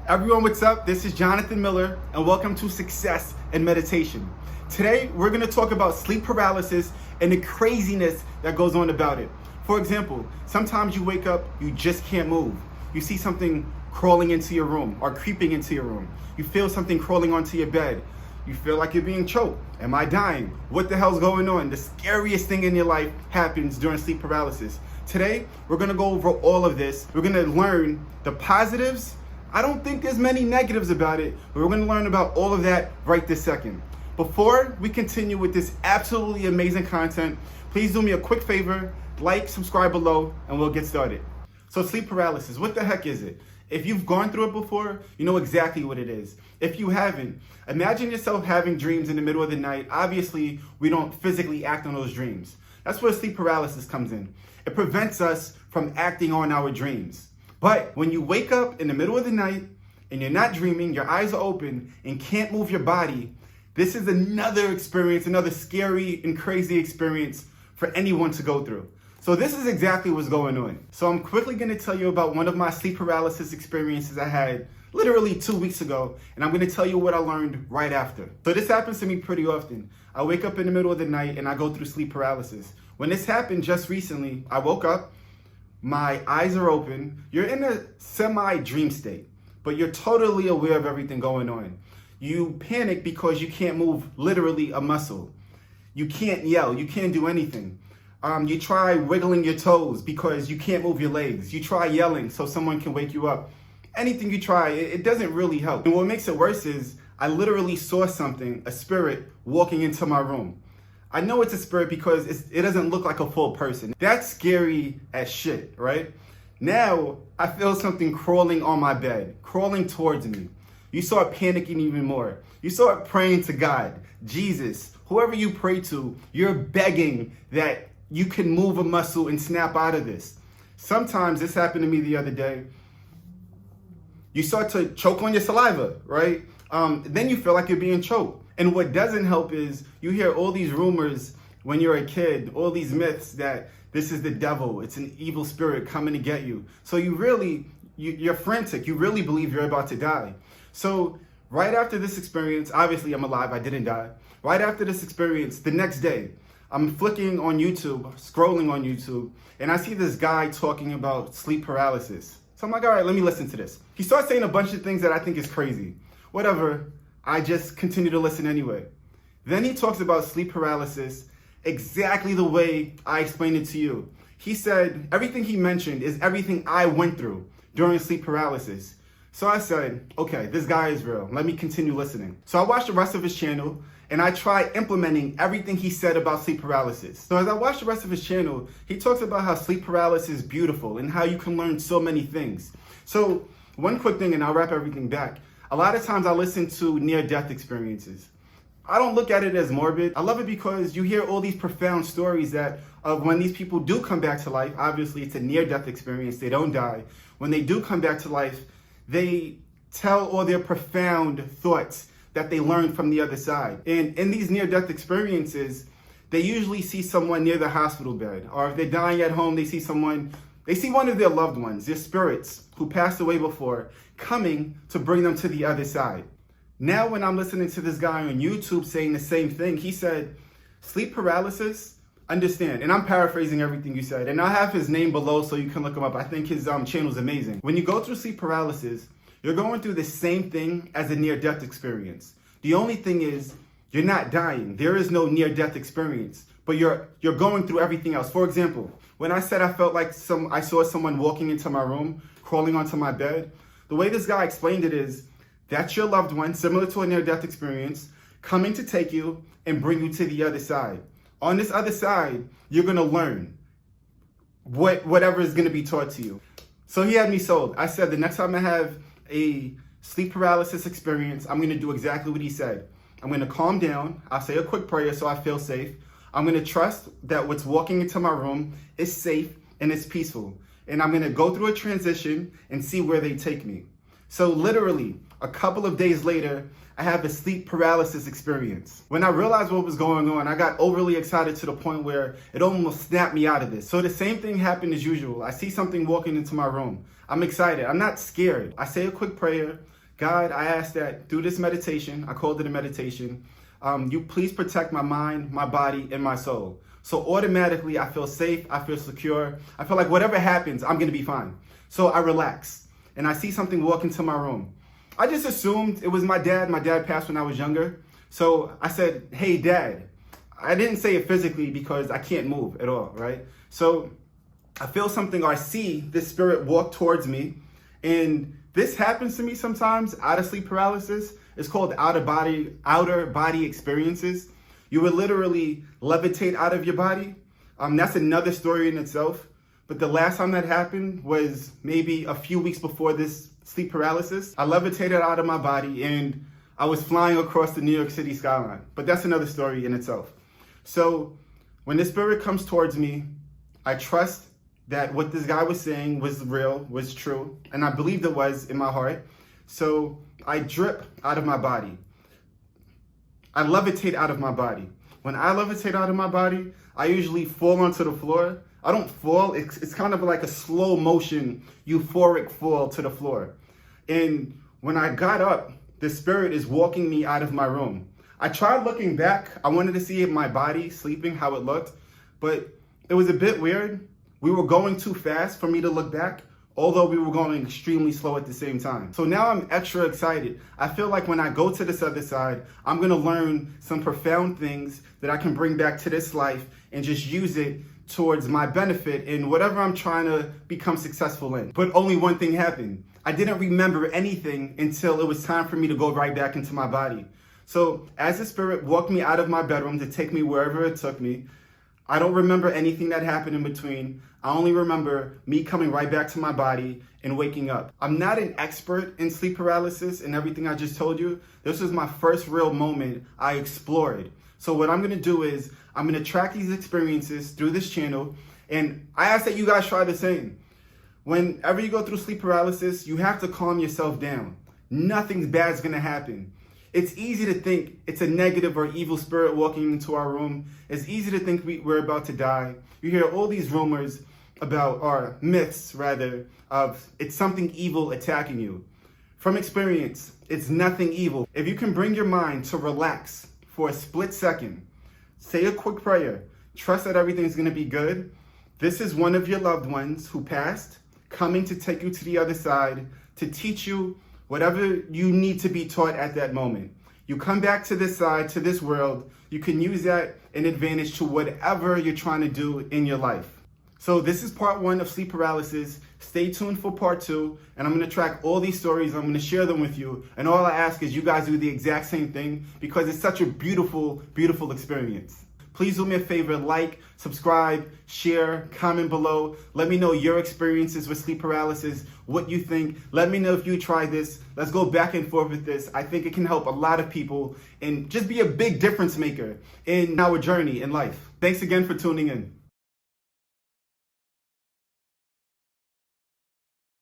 Everyone, what's up? This is Jonathan Miller, and welcome to Success and Meditation. Today, we're going to talk about sleep paralysis and the craziness that goes on about it. For example, sometimes you wake up, you just can't move. You see something crawling into your room or creeping into your room. You feel something crawling onto your bed. You feel like you're being choked. Am I dying? What the hell's going on? The scariest thing in your life happens during sleep paralysis. Today, we're going to go over all of this. We're going to learn the positives. I don't think there's many negatives about it, but we're going to learn about all of that right this second. Before we continue with this absolutely amazing content, please do me a quick favor, like, subscribe below, and we'll get started. So sleep paralysis, what the heck is it? If you've gone through it before, you know exactly what it is. If you haven't, imagine yourself having dreams in the middle of the night. Obviously, we don't physically act on those dreams. That's where sleep paralysis comes in. It prevents us from acting on our dreams. But when you wake up in the middle of the night and you're not dreaming, your eyes are open and can't move your body, this is another experience, another scary and crazy experience for anyone to go through. So this is exactly what's going on. So I'm quickly going to tell you about one of my sleep paralysis experiences I had literally 2 weeks ago, and I'm going to tell you what I learned right after. So this happens to me pretty often. I wake up in the middle of the night and I go through sleep paralysis. When this happened just recently, I woke up, my eyes are open, you're in a semi-dream state, but you're totally aware of everything going on. You panic because you can't move literally a muscle. You can't yell, you can't do anything. You try wiggling your toes because you can't move your legs. You try yelling so someone can wake you up. Anything you try, it doesn't really help. And what makes it worse is I literally saw something, a spirit, walking into my room. I know it's a spirit because it doesn't look like a full person. That's scary as shit, right? Now, I feel something crawling on my bed, crawling towards me. You start panicking even more. You start praying to God, Jesus, whoever you pray to, you're begging that you can move a muscle and snap out of this. Sometimes, this happened to me the other day, you start to choke on your saliva, right? Then you feel like you're being choked. And what doesn't help is you hear all these rumors when you're a kid, all these myths that this is the devil, it's an evil spirit coming to get you. So you're frantic, you really believe you're about to die. So right after this experience, obviously I'm alive, I didn't die. Right after this experience, the next day, I'm flicking on YouTube, scrolling on YouTube, and I see this guy talking about sleep paralysis. So I'm like, all right, let me listen to this. He starts saying a bunch of things that I think is crazy. Whatever, I just continue to listen anyway. Then he talks about sleep paralysis exactly the way I explained it to you. He said everything he mentioned is everything I went through during sleep paralysis. So I said, okay, this guy is real. Let me continue listening. So I watched the rest of his channel and I tried implementing everything he said about sleep paralysis. So as I watched the rest of his channel, he talks about how sleep paralysis is beautiful and how you can learn so many things. So one quick thing and I'll wrap everything back. A lot of times I listen to near-death experiences. I don't look at it as morbid. I love it because you hear all these profound stories that when these people do come back to life, obviously it's a near-death experience, they don't die. When they do come back to life, they tell all their profound thoughts that they learned from the other side. And in these near-death experiences, they usually see someone near the hospital bed, or if they're dying at home, they see one of their loved ones, their spirits who passed away before, coming to bring them to the other side. Now when I'm listening to this guy on YouTube saying the same thing, he said, sleep paralysis, understand, and I'm paraphrasing everything you said, and I'll have his name below so you can look him up. I think his channel's amazing. When you go through sleep paralysis, you're going through the same thing as a near-death experience. The only thing is, you're not dying. There is no near-death experience, but you're going through everything else. For example, when I said I felt like I saw someone walking into my room, crawling onto my bed, the way this guy explained it is, that's your loved one, similar to a near-death experience, coming to take you and bring you to the other side. On this other side, you're going to learn whatever is going to be taught to you. So he had me sold. I said the next time I have a sleep paralysis experience, I'm going to do exactly what he said. I'm going to calm down. I'll say a quick prayer so I feel safe. I'm going to trust that what's walking into my room is safe and it's peaceful. And I'm going to go through a transition and see where they take me. So literally, a couple of days later, I have a sleep paralysis experience. When I realized what was going on, I got overly excited to the point where it almost snapped me out of this. So the same thing happened as usual. I see something walking into my room. I'm excited. I'm not scared. I say a quick prayer. God, I ask that through this meditation, I called it a meditation, you please protect my mind, my body, and my soul. So automatically I feel safe, I feel secure. I feel like whatever happens, I'm gonna be fine. So I relax and I see something walk into my room. I just assumed it was my dad. My dad passed when I was younger. So I said, hey, Dad. I didn't say it physically because I can't move at all, right? So I feel something, or I see this spirit walk towards me. And this happens to me sometimes out of sleep paralysis. It's called outer body experiences. You would literally levitate out of your body. That's another story in itself. But the last time that happened was maybe a few weeks before this sleep paralysis. I levitated out of my body and I was flying across the New York City skyline. But that's another story in itself. So when the spirit comes towards me, I trust that what this guy was saying was real, was true. And I believed it was in my heart. So I drip out of my body. I levitate out of my body. When I levitate out of my body, I usually fall onto the floor. I don't fall, it's kind of like a slow motion, euphoric fall to the floor. And when I got up, the spirit is walking me out of my room. I tried looking back. I wanted to see my body sleeping, how it looked, but it was a bit weird. We were going too fast for me to look back, although we were going extremely slow at the same time. So now I'm extra excited. I feel like when I go to this other side, I'm gonna learn some profound things that I can bring back to this life and just use it towards my benefit in whatever I'm trying to become successful in. But only one thing happened. I didn't remember anything until it was time for me to go right back into my body. So as the spirit walked me out of my bedroom to take me wherever it took me, I don't remember anything that happened in between. I only remember me coming right back to my body and waking up. I'm not an expert in sleep paralysis and everything I just told you. This was my first real moment I explored. So what I'm gonna do is I'm gonna track these experiences through this channel, and I ask that you guys try the same. Whenever you go through sleep paralysis, you have to calm yourself down. Nothing bad's gonna happen. It's easy to think it's a negative or evil spirit walking into our room. It's easy to think we're about to die. You hear all these rumors about, or myths rather, of it's something evil attacking you. From experience, it's nothing evil. If you can bring your mind to relax for a split second, say a quick prayer, trust that everything's gonna be good. This is one of your loved ones who passed, coming to take you to the other side, to teach you whatever you need to be taught at that moment. You come back to this side, to this world, you can use that in advantage to whatever you're trying to do in your life. So this is part 1 of sleep paralysis. Stay tuned for part 2, and I'm gonna track all these stories. I'm gonna share them with you. And all I ask is you guys do the exact same thing because it's such a beautiful, beautiful experience. Please do me a favor, like, subscribe, share, comment below. Let me know your experiences with sleep paralysis, what you think. Let me know if you try this. Let's go back and forth with this. I think it can help a lot of people and just be a big difference maker in our journey in life. Thanks again for tuning in.